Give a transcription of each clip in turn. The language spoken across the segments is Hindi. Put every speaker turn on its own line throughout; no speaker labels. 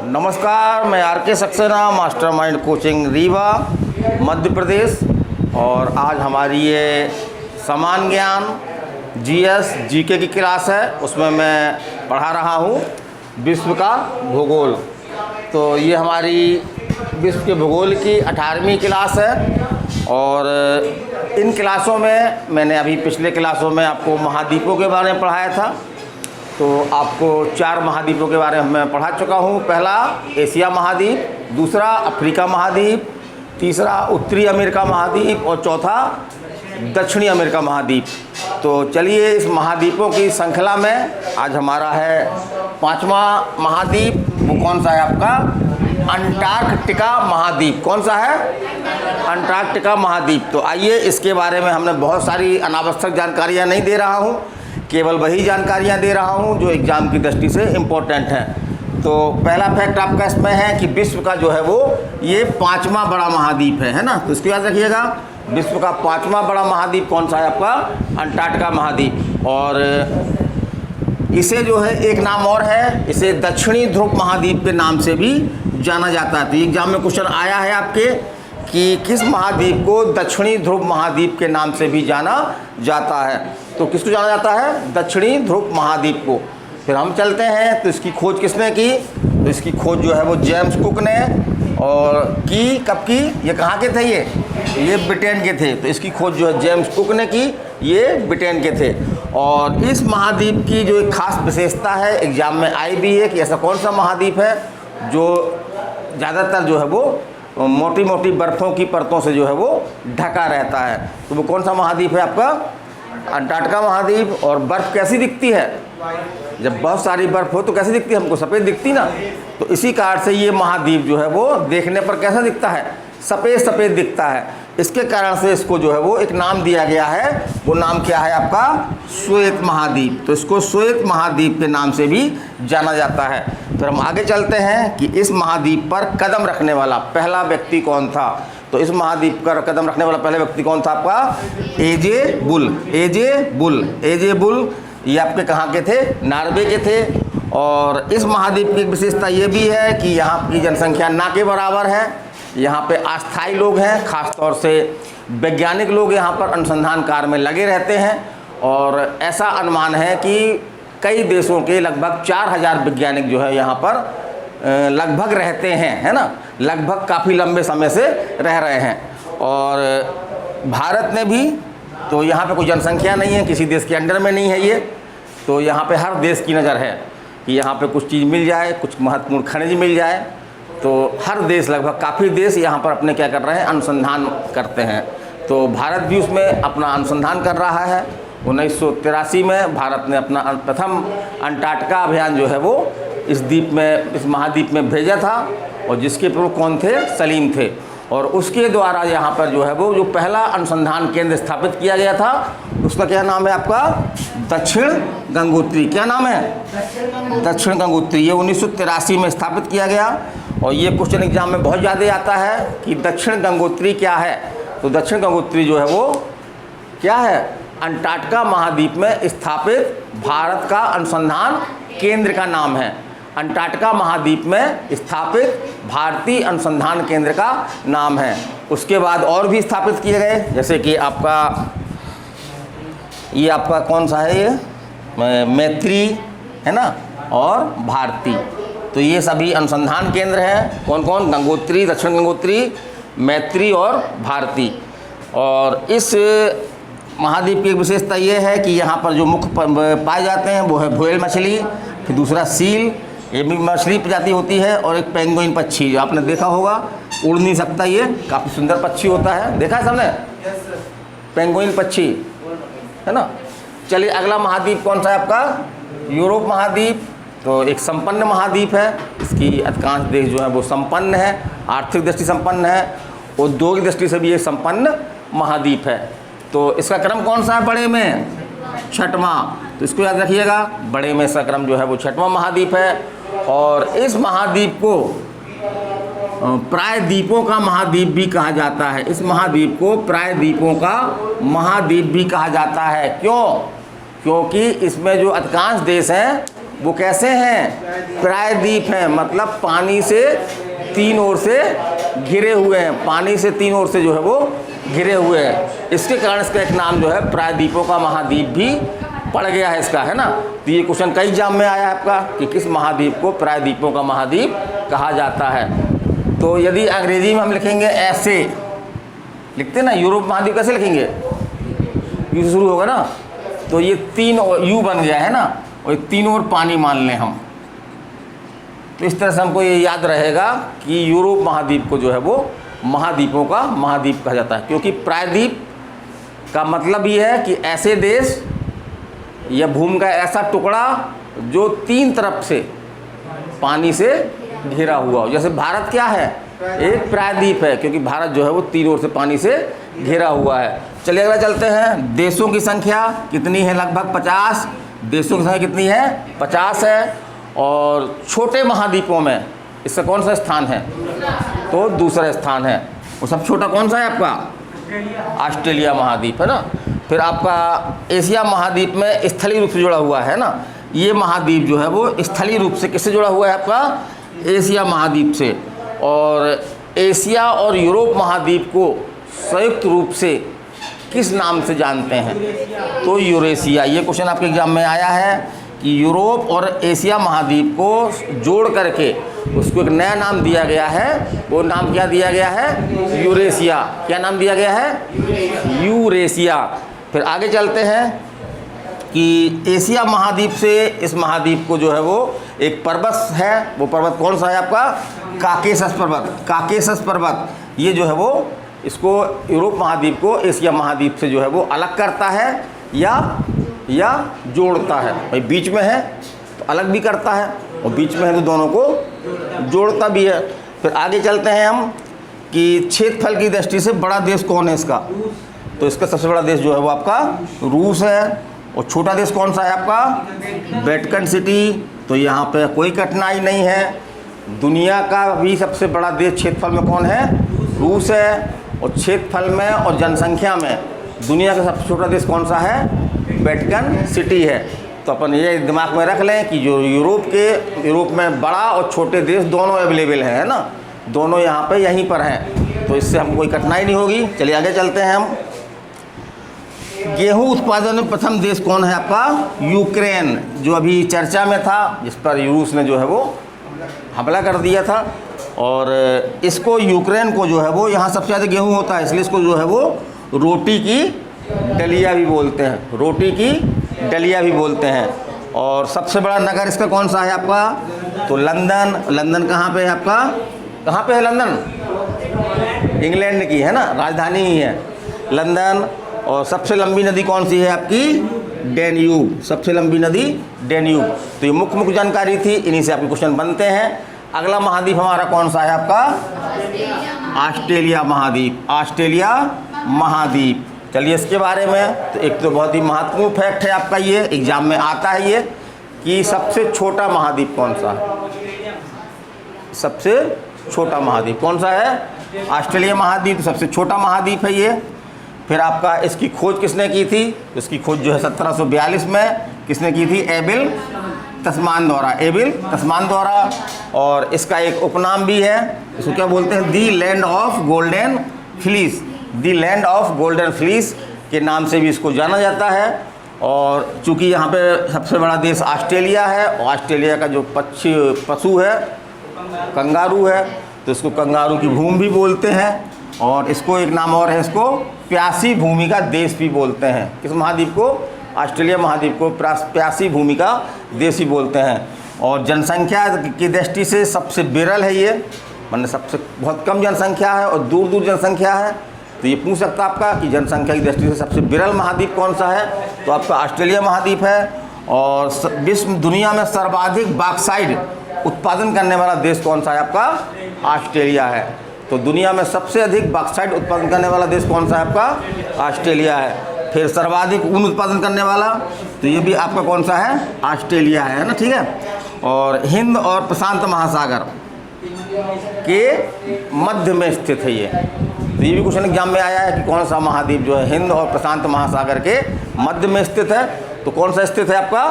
नमस्कार, मैं R K. Saxena, mastermind coaching Rewa Madhya Pradesh. और आज हमारी ये समान ज्ञान जीएस जीके की क्लास है। उसमें मैं पढ़ा रहा हूँ विश्व का भूगोल। तो ये हमारी विश्व के भूगोल की 18वीं क्लास है। और इन क्लासों में मैंने अभी पिछले क्लासों में आपको महाद्वीपों के बारे में पढ़ाया था। तो आपको 4 महाद्वीपों के बारे में मैं पढ़ा चुका हूँ। पहला एशिया महाद्वीप, दूसरा अफ्रीका महाद्वीप, तीसरा उत्तरी अमेरिका महाद्वीप और चौथा दक्षिणी अमेरिका महाद्वीप। तो चलिए इस महाद्वीपों की श्रृंखला में आज हमारा है 5वां महाद्वीप। वो कौन सा है आपका? अंटार्कटिका महाद्वीप। कौन सा है? अंटार्कटिका महाद्वीप। तो आइए इसके बारे में हमने बहुत सारी अनावश्यक जानकारियाँ नहीं दे रहा हूँ, केवल वही जानकारियाँ दे रहा हूँ जो एग्ज़ाम की दृष्टि से इम्पोर्टेंट हैं। तो पहला फैक्ट आपका इसमें है कि विश्व का जो है वो ये 5वां बड़ा महाद्वीप है ना। तो इसको याद रखिएगा, विश्व का 5वां बड़ा महाद्वीप कौन सा है आपका? अंटार्कटिका महाद्वीप। और इसे जो है एक नाम और है, इसे दक्षिणी ध्रुव महाद्वीप के नाम से भी जाना जाता है। तो एग्जाम में क्वेश्चन आया है आपके कि किस महाद्वीप को दक्षिणी ध्रुव महाद्वीप के नाम से भी जाना जाता है। तो किसको जाना जाता है? दक्षिणी ध्रुव महाद्वीप को। फिर हम चलते हैं तो इसकी खोज किसने की? तो इसकी खोज जो है वो जेम्स कुक ने और की। कब की? ये कहाँ के थे? ये ब्रिटेन के थे। तो इसकी खोज जो है जेम्स कुक ने की, ये ब्रिटेन के थे। और इस महाद्वीप की जो एक खास विशेषता है, एग्जाम में आई भी है कि ऐसा कौन सा महाद्वीप है जो ज़्यादातर जो है वो मोटी मोटी बर्फ़ों की परतों से जो है वो ढका रहता है। तो वो कौन सा महाद्वीप है आपका? अंटार्कटिका महाद्वीप। और बर्फ़ कैसी दिखती है? जब बहुत सारी बर्फ़ हो तो कैसी दिखती है? हमको सफ़ेद दिखती ना। तो इसी कारण से ये महाद्वीप जो है वो देखने पर कैसा दिखता है? सफ़ेद सफ़ेद दिखता है। इसके कारण से इसको जो है वो एक नाम दिया गया है। वो नाम क्या है आपका? श्वेत महाद्वीप। तो इसको श्वेत महाद्वीप के नाम से भी जाना जाता है। फिर हम आगे चलते हैं कि इस महाद्वीप पर कदम रखने वाला पहला व्यक्ति कौन था। तो इस महाद्वीप पर कदम रखने वाला पहला व्यक्ति कौन था आपका? एजे बुल। एजे बुल ये आपके कहाँ के थे? नॉर्वे के थे। और इस महाद्वीप की एक विशेषता ये भी है कि यहाँ की जनसंख्या ना के बराबर है। यहाँ पे अस्थायी लोग हैं, खासतौर से वैज्ञानिक लोग यहाँ पर अनुसंधान कार्य में लगे रहते हैं। और ऐसा अनुमान है कि कई देशों के लगभग 4000 वैज्ञानिक जो है यहाँ पर लगभग रहते हैं, है ना। लगभग काफ़ी लंबे समय से रह रहे हैं। और भारत ने भी, तो यहाँ पे कोई जनसंख्या नहीं है, किसी देश के अंडर में नहीं है ये। तो यहाँ पे हर देश की नज़र है कि यहाँ पे कुछ चीज़ मिल जाए, कुछ महत्वपूर्ण खनिज मिल जाए। तो हर देश, लगभग काफ़ी देश यहाँ पर अपने क्या कर रहे हैं? अनुसंधान करते हैं। तो भारत भी उसमें अपना अनुसंधान कर रहा है। 1983 में भारत ने अपना प्रथम अंटार्कटिका अभियान जो है वो इस द्वीप में, इस महाद्वीप में भेजा था। और जिसके प्रमुख कौन थे? सलीम थे। और उसके द्वारा यहाँ पर जो है वो जो पहला अनुसंधान केंद्र स्थापित किया गया था, उसका क्या नाम है आपका? दक्षिण गंगोत्री। क्या नाम है? दक्षिण गंगोत्री। ये 1983 में स्थापित किया गया। और ये क्वेश्चन एग्जाम में बहुत ज़्यादा आता है कि दक्षिण गंगोत्री क्या है। तो दक्षिण गंगोत्री जो है वो क्या है? अंटार्कटिका महाद्वीप में स्थापित भारत का अनुसंधान केंद्र का नाम है। अंटार्कटिका महाद्वीप में स्थापित भारतीय अनुसंधान केंद्र का नाम है। उसके बाद और भी स्थापित किए गए, जैसे कि आपका ये आपका कौन सा है? ये मैत्री है ना, और भारती। तो ये सभी अनुसंधान केंद्र हैं। कौन कौन? गंगोत्री, दक्षिण गंगोत्री, मैत्री और भारती। और इस महाद्वीप की एक विशेषता ये है कि यहाँ पर जो मुख्य पाए जाते हैं वो है व्हेल मछली, फिर दूसरा सील, ये भी मछली प्रजाति होती है, और एक पेंगुइन पक्षी जो आपने देखा होगा, उड़ नहीं सकता, ये काफ़ी सुंदर पक्षी होता है। देखा है सबने? पेंगुइन पक्षी, है ना। चलिए अगला महाद्वीप कौन सा है आपका? यूरोप महाद्वीप। तो एक संपन्न महाद्वीप है। इसकी अधिकांश देश जो है वो संपन्न है, आर्थिक दृष्टि संपन्न है, औद्योगिक दृष्टि से भी ये संपन्न महाद्वीप है। तो इसका क्रम कौन सा है बड़े में? 6वां। तो इसको याद रखिएगा, बड़े में इसका क्रम जो है वो 6वां महाद्वीप है। और इस महाद्वीप को प्रायद्वीपों का महाद्वीप भी कहा जाता है। इस महाद्वीप को प्रायद्वीपों का महाद्वीप भी कहा जाता है। क्यों? क्योंकि इसमें जो अधिकांश देश हैं वो कैसे हैं? प्रायद्वीप हैं, मतलब पानी से तीन ओर से घिरे हुए हैं, पानी से तीन ओर से जो है वो घिरे हुए हैं। इसके कारण इसका एक नाम जो है प्रायद्वीपों का महाद्वीप भी पड़ गया है इसका, है ना। तो ये क्वेश्चन कई एग्जाम में आया है आपका कि किस महाद्वीप को प्रायद्वीपों का महाद्वीप कहा जाता है। तो यदि अंग्रेजी में हम लिखेंगे ऐसे लिखते ना, यूरोप महाद्वीप कैसे लिखेंगे? यू से शुरू होगा ना, तो ये तीन यू बन गया है ना, और तीन और पानी मान लें हम, तो इस तरह से हमको ये याद रहेगा कि यूरोप महाद्वीप को जो है वो महाद्वीपों का महाद्वीप कहा जाता है, क्योंकि प्रायद्वीप का मतलब ये है कि ऐसे देश या भूमि का ऐसा टुकड़ा जो तीन तरफ से पानी से घिरा हुआ हो। जैसे भारत क्या है? एक प्रायद्वीप है, क्योंकि भारत जो है वो तीन ओर से पानी से घिरा हुआ है। चलिए अगला चलते हैं। देशों की संख्या कितनी है? लगभग 50 देशों की संख्या कितनी है? 50 है। और छोटे महाद्वीपों में इसका कौन सा स्थान है? तो दूसरा स्थान है। और सब छोटा कौन सा है आपका? ऑस्ट्रेलिया महाद्वीप, है ना। फिर आपका एशिया महाद्वीप में स्थलीय रूप से जुड़ा हुआ है ना, ये महाद्वीप जो है वो स्थलीय रूप से किससे जुड़ा हुआ है? आपका एशिया महाद्वीप से। और एशिया और यूरोप महाद्वीप को संयुक्त रूप से किस नाम से जानते हैं? तो यूरेशिया। ये क्वेश्चन आपके एग्जाम में आया है कि यूरोप और एशिया महाद्वीप को जोड़ करके उसको एक नया नाम दिया गया है। वो नाम क्या दिया गया है? यूरेशिया। क्या नाम दिया गया है? यूरेशिया। फिर आगे चलते हैं कि एशिया महाद्वीप से इस महाद्वीप को जो है वो एक पर्वत है। वो पर्वत कौन सा है आपका? काकेशस पर्वत। काकेशस पर्वत ये जो है वो इसको यूरोप महाद्वीप को एशिया महाद्वीप से जो है वो अलग करता है या जोड़ता है। भाई बीच में है तो अलग भी करता है, और बीच में है तो दोनों को जोड़ता भी है। फिर आगे चलते हैं हम कि क्षेत्रफल की दृष्टि से बड़ा देश कौन है इसका? तो इसका सबसे बड़ा देश जो है वो आपका रूस है। और छोटा देश कौन सा है आपका? Vatican city. तो यहाँ पे कोई कठिनाई नहीं है। दुनिया का भी सबसे बड़ा देश क्षेत्रफल में कौन है? रूस है। और क्षेत्रफल में और जनसंख्या में दुनिया का सबसे छोटा देश कौन सा है? वेटिकन सिटी है। तो अपन ये दिमाग में रख लें कि जो यूरोप में बड़ा और छोटे देश दोनों अवेलेबल हैं, है ना, दोनों यहाँ पे यहीं पर हैं, तो इससे हमको कोई कठिनाई नहीं होगी। चलिए आगे चलते हैं हम। गेहूं उत्पादन में प्रथम देश कौन है आपका? यूक्रेन, जो अभी चर्चा में था, जिस पर रूस ने जो है वो हमला कर दिया था। और इसको यूक्रेन को जो है वो यहाँ सबसे ज़्यादा गेहूं होता है, इसलिए इसको जो है वो रोटी की डलिया भी बोलते हैं। रोटी की डलिया भी बोलते हैं। और सबसे बड़ा नगर इसका कौन सा है आपका? तो लंदन। लंदन कहाँ पे है आपका? कहाँ पे है लंदन? इंग्लैंड की, है ना, राजधानी ही है लंदन। और सबसे लंबी नदी कौन सी है आपकी? डेन्यूब। सबसे लंबी नदी डेन्यूब। तो ये मुख्य जानकारी थी, इन्हीं से आपके क्वेश्चन बनते हैं। अगला महाद्वीप हमारा कौन सा है आपका? ऑस्ट्रेलिया महाद्वीप। ऑस्ट्रेलिया महाद्वीप। चलिए इसके बारे में तो एक तो बहुत ही महत्वपूर्ण फैक्ट है आपका, ये एग्जाम में आता है ये कि सबसे छोटा महाद्वीप कौन सा है? सबसे छोटा महाद्वीप कौन सा है? ऑस्ट्रेलिया महाद्वीप सबसे छोटा महाद्वीप है ये। फिर आपका इसकी खोज किसने की थी? इसकी खोज जो है 1742 में किसने की थी? एबिल तस्मान द्वारा। एबिल तस्मान द्वारा। और इसका एक उपनाम भी है, इसको क्या बोलते हैं? The land of golden fleece. The land of golden fleece के नाम से भी इसको जाना जाता है। और चूँकि यहाँ पे सबसे बड़ा देश ऑस्ट्रेलिया है, और ऑस्ट्रेलिया का जो पशु है कंगारू है, तो इसको कंगारू की भूमि भी बोलते हैं। और इसको एक नाम और है, इसको प्यासी भूमि का देश भी बोलते हैं। किस महाद्वीप को? ऑस्ट्रेलिया महाद्वीप को प्यासी भूमि का देश ही बोलते हैं। और जनसंख्या की दृष्टि से सबसे विरल है ये, मतलब सबसे बहुत कम जनसंख्या है और दूर दूर जनसंख्या है। तो ये पूछ सकता आपका कि जनसंख्या की दृष्टि से सबसे विरल महाद्वीप कौन सा है? तो आपका ऑस्ट्रेलिया महाद्वीप है। और विश्व दुनिया में सर्वाधिक बॉक्साइट उत्पादन करने वाला देश कौन सा है आपका? ऑस्ट्रेलिया है। तो दुनिया में सबसे अधिक बॉक्साइट उत्पादन करने वाला देश कौन सा है आपका? ऑस्ट्रेलिया है। फिर सर्वाधिक ऊन उत्पादन करने वाला, तो ये भी आपका कौन सा है? ऑस्ट्रेलिया है ना, ठीक है। और हिंद और प्रशांत महासागर के मध्य में स्थित है ये। तो ये भी क्वेश्चन एग्जाम में आया है कि कौन सा महाद्वीप जो है हिंद और प्रशांत महासागर के मध्य में स्थित है। तो कौन सा स्थित है आपका?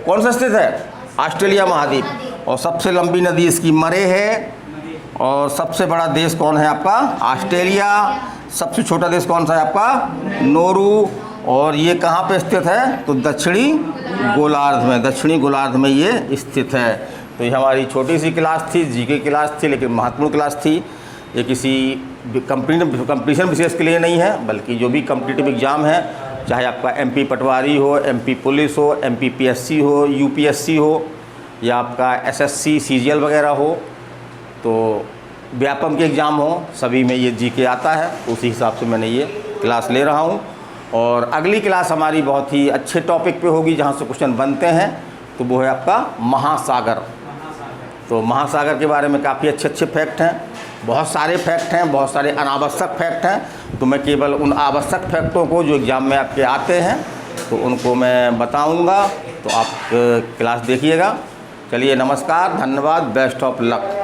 कौन सा स्थित है? ऑस्ट्रेलिया महाद्वीप। और सबसे लंबी नदी इसकी मरे है। और सबसे बड़ा देश कौन है आपका? ऑस्ट्रेलिया। सबसे छोटा देश कौन सा है आपका? नोरू। और ये कहाँ पे स्थित है? तो दक्षिणी गोलार्ध में, दक्षिणी गोलार्ध में ये स्थित है। तो ये हमारी छोटी सी क्लास थी, जीके क्लास थी, लेकिन महत्वपूर्ण क्लास थी। ये किसी कंपटीशन विशेष के लिए नहीं है, बल्कि जो भी कॉम्पिटिटिव एग्ज़ाम है, चाहे आपका एमपी पटवारी हो, एमपी पुलिस हो, एमपी पीएससी हो, यूपीएससी हो, या आपका एसएससी सीजीएल वगैरह हो, तो व्यापम के एग्ज़ाम हो, सभी में ये जीके आता है। उसी हिसाब से मैंने ये क्लास ले रहा हूँ। और अगली क्लास हमारी बहुत ही अच्छे टॉपिक पे होगी, जहाँ से क्वेश्चन बनते हैं, तो वो है आपका महासागर। तो महासागर के बारे में काफ़ी अच्छे अच्छे फैक्ट हैं, बहुत सारे फैक्ट हैं, बहुत सारे अनावश्यक फैक्ट हैं। तो मैं केवल उन आवश्यक फैक्टों को जो एग्ज़ाम में आपके आते हैं, तो उनको मैं बताऊंगा। तो आप क्लास देखिएगा। चलिए, नमस्कार, धन्यवाद, बेस्ट ऑफ लक।